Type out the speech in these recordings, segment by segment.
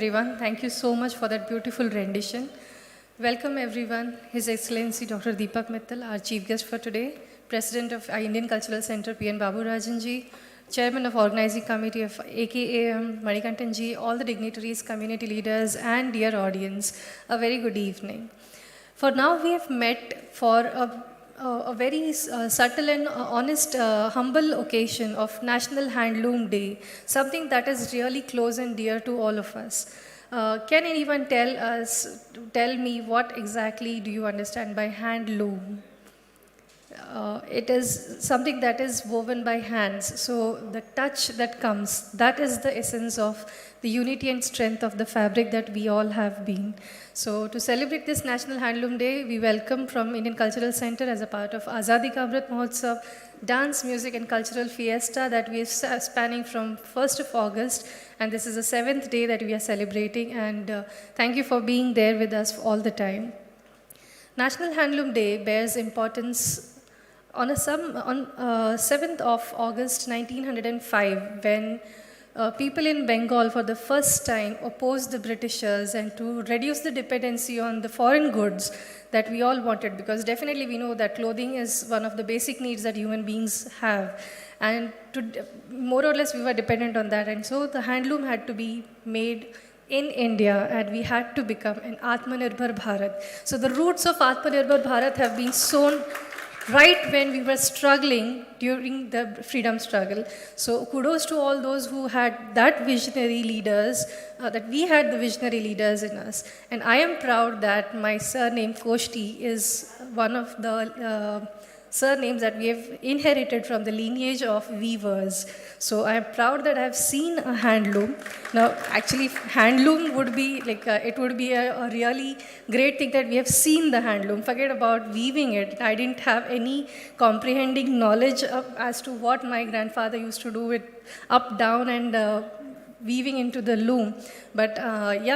everyone. Thank you so much for that beautiful rendition. Welcome everyone. His Excellency Dr. Deepak Mittal, our chief guest for today, President of Indian Cultural Center, P.N. Babu Rajanji, Chairman of Organizing Committee of AKAM, Manikantanji, all the dignitaries, community leaders, and dear audience, a very good evening. For now, we have met for a very subtle and honest, humble occasion of National Handloom Day, something that is really close and dear to all of us. Can anyone tell me what exactly do you understand by handloom? It is something that is woven by hands. So the touch that comes, that is the essence of the unity and strength of the fabric that we all have been. So to celebrate this National Handloom Day, we welcome from Indian Cultural Center as a part of Azadi Amrit Mahotsav, dance, music and cultural fiesta that we are spanning from 1st of August. And this is the 7th day that we are celebrating. And thank you for being there with us all the time. National Handloom Day bears importance on 7th of August 1905, when people in Bengal for the first time opposed the Britishers and to reduce the dependency on the foreign goods that we all wanted, because definitely we know that clothing is one of the basic needs that human beings have. And more or less we were dependent on that. And so the handloom had to be made in India, and we had to become an Atmanirbhar Bharat. So the roots of Atmanirbhar Bharat have been sown right when we were struggling during the freedom struggle. So kudos to all those who had that visionary leaders, that we had the visionary leaders in us. And I am proud that my surname Koshti is one of the surnames that we have inherited from the lineage of weavers. So I am proud that I have seen a handloom. Now, actually, handloom would be like, it would be a really great thing that we have seen the handloom. Forget about weaving it. I didn't have any comprehending knowledge as to what my grandfather used to do with up, down, and weaving into the loom. But we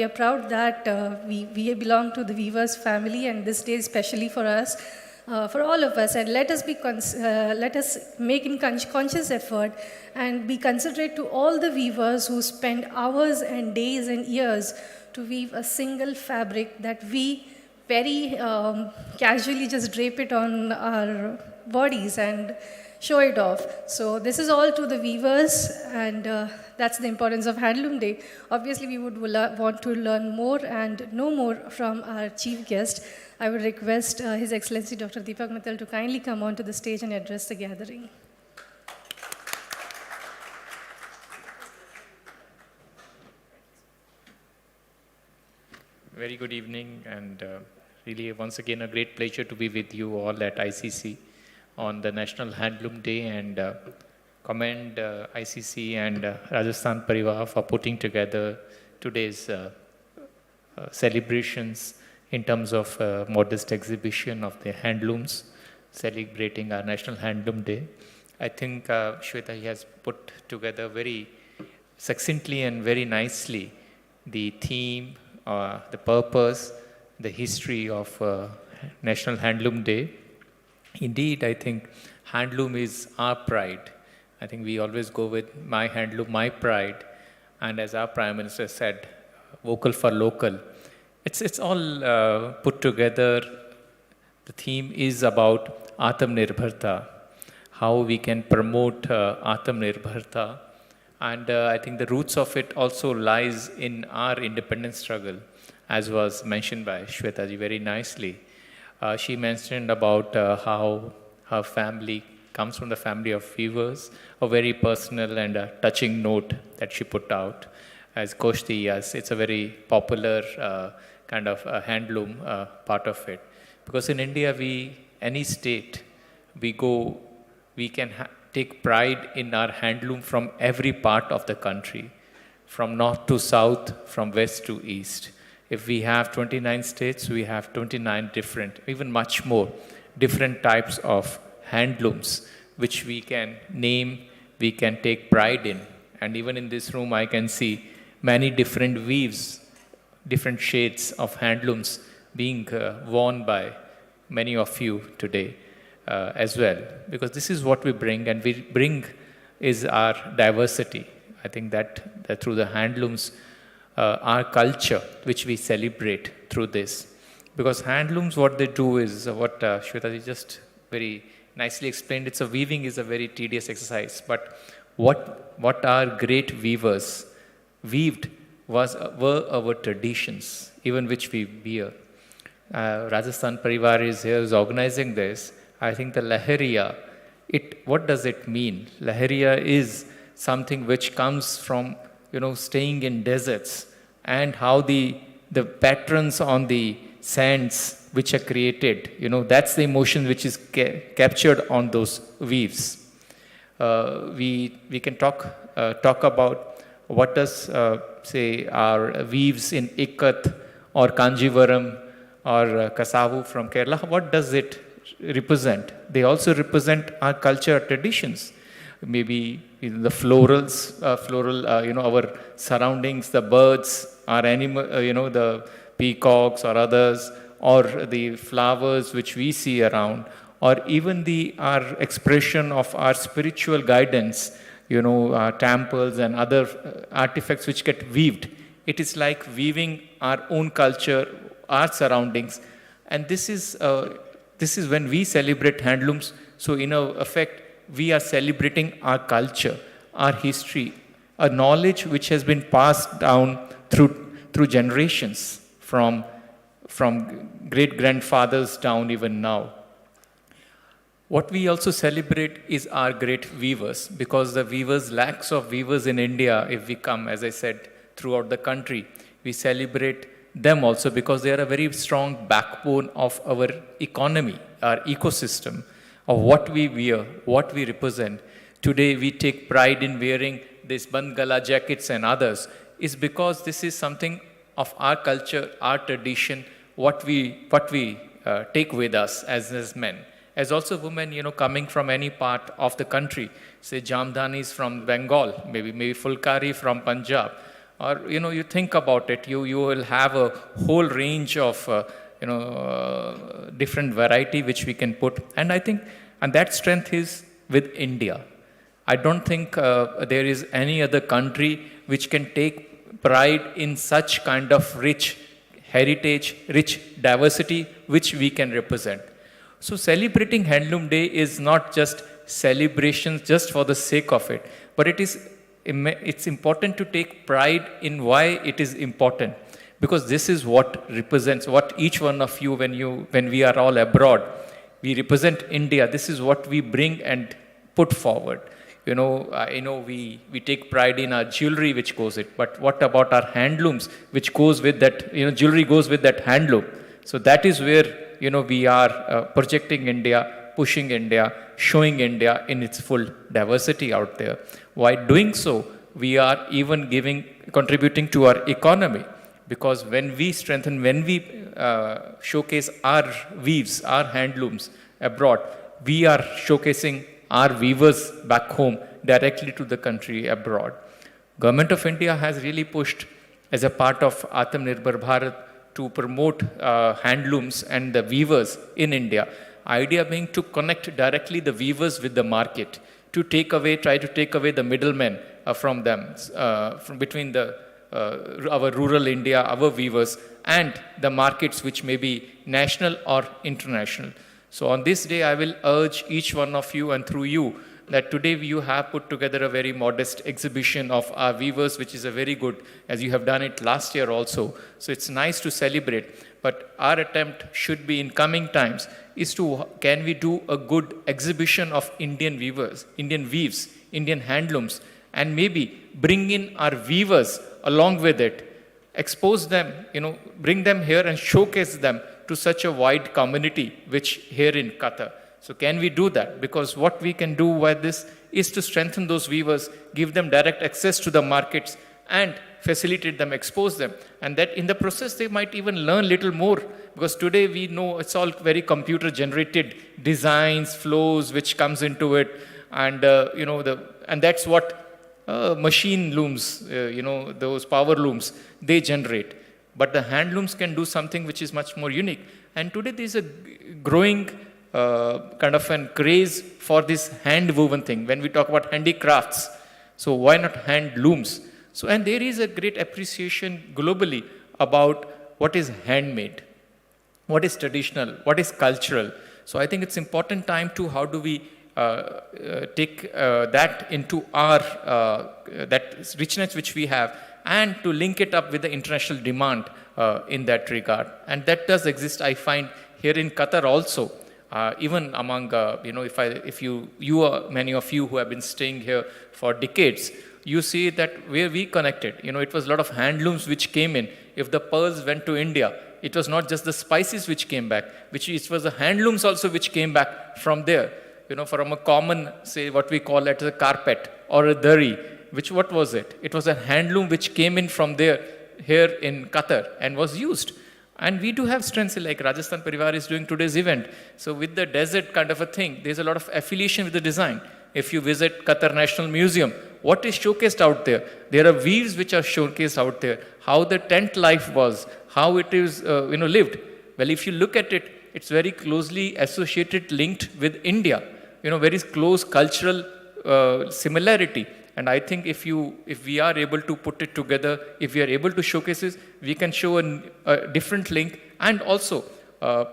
are proud that we belong to the weavers family, and this day is especially for us. For all of us, and let us make in conscious effort and be considerate to all the weavers who spend hours and days and years to weave a single fabric that we very casually just drape it on our bodies and show it off. So this is all to the weavers, and that's the importance of Handloom Day. Obviously, we would want to learn more and know more from our chief guest. I would request His Excellency Dr. Deepak Mittal to kindly come onto the stage and address the gathering. Very good evening, and really once again a great pleasure to be with you all at ICC on the National Handloom Day, and commend ICC and Rajasthan Parivar for putting together today's celebrations in terms of modest exhibition of the handlooms celebrating our National Handloom Day. I think Shweta has put together very succinctly and very nicely the theme, the purpose, the history of National Handloom Day. Indeed, I think handloom is our pride. I think we always go with my handloom, my pride. And as our Prime Minister said, vocal for local. It's all put together. The theme is about Atmanirbharta, how we can promote Atmanirbharta. And I think the roots of it also lies in our independence struggle, as was mentioned by Shwetaji very nicely. She mentioned about how her family comes from the family of weavers, a very personal and touching note that she put out. As Koshti, yes, it's a very popular kind of handloom part of it. Because in India, any state we go, we can take pride in our handloom from every part of the country, from north to south, from west to east. If we have 29 states, we have 29 different, even much more, different types of handlooms, which we can name, we can take pride in. And even in this room, I can see many different weaves, different shades of handlooms being worn by many of you today as well. Because this is what we bring, and we bring is our diversity. I think that through the handlooms, our culture, which we celebrate through this. Because handlooms, what they do is what Shweta just very nicely explained. It's a weaving is a very tedious exercise, but what our great weavers weaved were our traditions, even which we wear. Rajasthan Parivar is organizing this. I think the Lahariya, what does it mean? Lahariya is something which comes from, staying in deserts, and how the patterns on the sands which are created, that's the emotion which is captured on those weaves. We can talk about what does, say, our weaves in Ikat or Kanjivaram or Kasavu from Kerala, what does it represent? They also represent our culture, traditions. Maybe the florals, our surroundings, the birds, our animal, the peacocks or others, or the flowers which we see around, or even our expression of our spiritual guidance, our temples and other artifacts which get weaved. It is like weaving our own culture, our surroundings, and this is when we celebrate handlooms. So in effect, we are celebrating our culture, our history, a knowledge which has been passed down through generations, from great grandfathers down even now. What we also celebrate is our great weavers, because the weavers, lacks of weavers in India, if we come, as I said, throughout the country, we celebrate them also because they are a very strong backbone of our economy, our ecosystem, of what we wear, what we represent. Today we take pride in wearing these band gala jackets and others, is because this is something of our culture, our tradition, what we take with us as men. As also women, coming from any part of the country, say Jamdanis from Bengal, maybe Fulkari from Punjab, or you think about it, you will have a whole range of different variety which we can put, and I think, and that strength is with India. I don't think there is any other country which can take pride in such kind of rich heritage, rich diversity which we can represent. So celebrating Handloom Day is not just celebrations just for the sake of it, but it's important to take pride in why it is important, because this is what represents what each one of you, when we are all abroad, we represent India. This is what we bring and put forward. We take pride in our jewelry which goes it, but what about our handlooms which goes with that? Jewelry goes with that handloom. So that is where we are projecting India, pushing India, showing India in its full diversity out there. While doing so, we are even contributing to our economy, because when we strengthen, when we showcase our weaves, our handlooms abroad, we are showcasing our weavers back home directly to the country abroad. Government of India has really pushed as a part of Atmanirbhar Bharat to promote handlooms and the weavers in India. Idea being to connect directly the weavers with the market, to try to take away the middlemen from them, from between our rural India, our weavers, and the markets which may be national or international. So on this day, I will urge each one of you, and through you, that today you have put together a very modest exhibition of our weavers, which is a very good, as you have done it last year also. So it's nice to celebrate. But our attempt should be in coming times is can we do a good exhibition of Indian weavers, Indian weaves, Indian handlooms, and maybe bring in our weavers along with it, expose them, bring them here and showcase them to such a wide community, which here in Qatar. So can we do that? Because what we can do with this is to strengthen those weavers, give them direct access to the markets, and facilitate them, expose them. And that in the process, they might even learn little more. Because today we know it's all very computer-generated designs, flows, which comes into it. And, and that's what machine looms, those power looms, they generate. But the handlooms can do something which is much more unique. And today there's a growing kind of an craze for this hand-woven thing. When we talk about handicrafts, so why not handlooms? So, and there is a great appreciation globally about what is handmade, what is traditional, what is cultural. So I think it's important time to how do we take that into our, that richness which we have, and to link it up with the international demand in that regard. And that does exist, I find, here in Qatar also. Even among, if you are, many of you who have been staying here for decades, you see that where we connected, it was a lot of handlooms which came in. If the pearls went to India, it was not just the spices which came back, it was the handlooms also which came back from there. From a common, say, what we call it as a carpet or a dari, what was it? It was a handloom which came in from there, here in Qatar, and was used. And we do have strengths like Rajasthan Parivar is doing today's event. So with the desert kind of a thing, there's a lot of affiliation with the design. If you visit Qatar National Museum, what is showcased out there? There are weaves which are showcased out there. How the tent life was, how it is, lived. Well, if you look at it, it's very closely associated, linked with India. Very close cultural similarity. And I think if we are able to put it together, if we are able to showcase it, we can show a different link, and also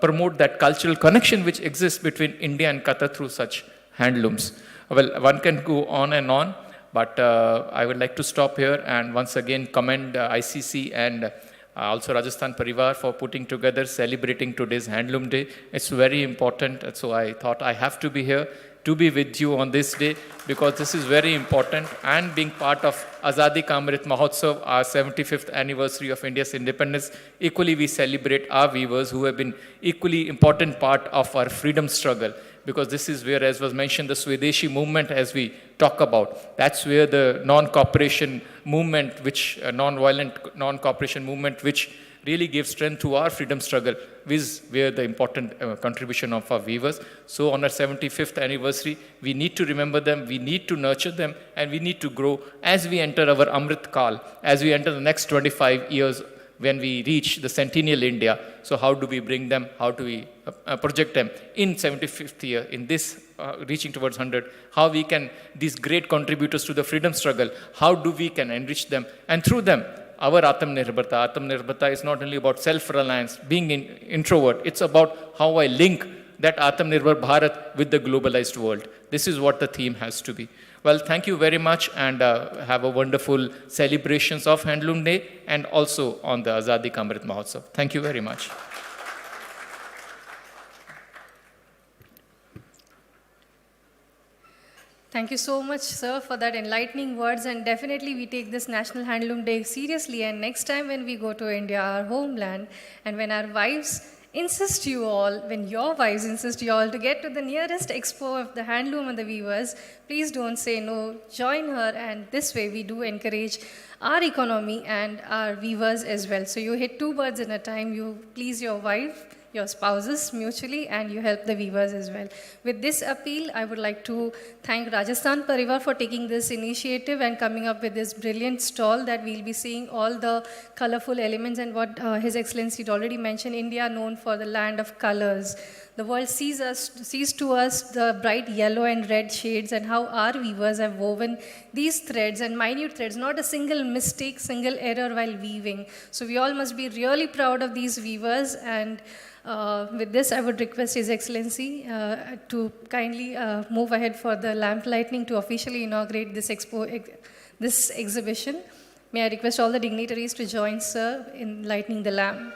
promote that cultural connection which exists between India and Qatar through such handlooms. Well, one can go on and on, but I would like to stop here and once again commend ICC and also Rajasthan Parivar for putting together, celebrating today's Handloom Day. It's very important, so I thought I have to be here to be with you on this day, because this is very important, and being part of Azadi Ka Amrit Mahotsav, our 75th anniversary of India's independence, equally we celebrate our weavers who have been equally important part of our freedom struggle, because this is where, as was mentioned, the Swadeshi movement, as we talk about, that's where the non-cooperation movement, which non-violent non-cooperation movement, which really gave strength to our freedom struggle, is where the important contribution of our weavers. So on our 75th anniversary, we need to remember them, we need to nurture them, and we need to grow as we enter our Amrit Kal, as we enter the next 25 years when we reach the centennial India. So how do we bring them, how do we project them in 75th year, in this reaching towards 100, how we can, these great contributors to the freedom struggle, how do we can enrich them, and through them, our Atmanirbharta. Atmanirbharta is not only about self-reliance, being an introvert, it's about how I link that Atmanirbhar Bharat with the globalized world. This is what the theme has to be. Well, thank you very much, and have a wonderful celebrations of Handloom Day, and also on the Azadi Ka Amrit Mahotsav. Thank you very much. Thank you so much, sir, for that enlightening words, and definitely we take this National Handloom Day seriously, and next time when we go to India, our homeland, and when our wives insist you all, when your wives insist you all to get to the nearest expo of the handloom and the weavers, please don't say no, join her, and this way we do encourage our economy and our weavers as well. So you hit two birds in a time, you please your wife, your spouses mutually, and you help the weavers as well. With this appeal, I would like to thank Rajasthan Parivar for taking this initiative and coming up with this brilliant stall that we'll be seeing all the colorful elements, and what His Excellency had already mentioned, India known for the land of colors. The world sees to us the bright yellow and red shades, and how our weavers have woven these threads and minute threads, not a single mistake, single error while weaving. So we all must be really proud of these weavers, and with this, I would request His Excellency to kindly move ahead for the lamp lighting to officially inaugurate this exhibition. May I request all the dignitaries to join, sir, in lighting the lamp.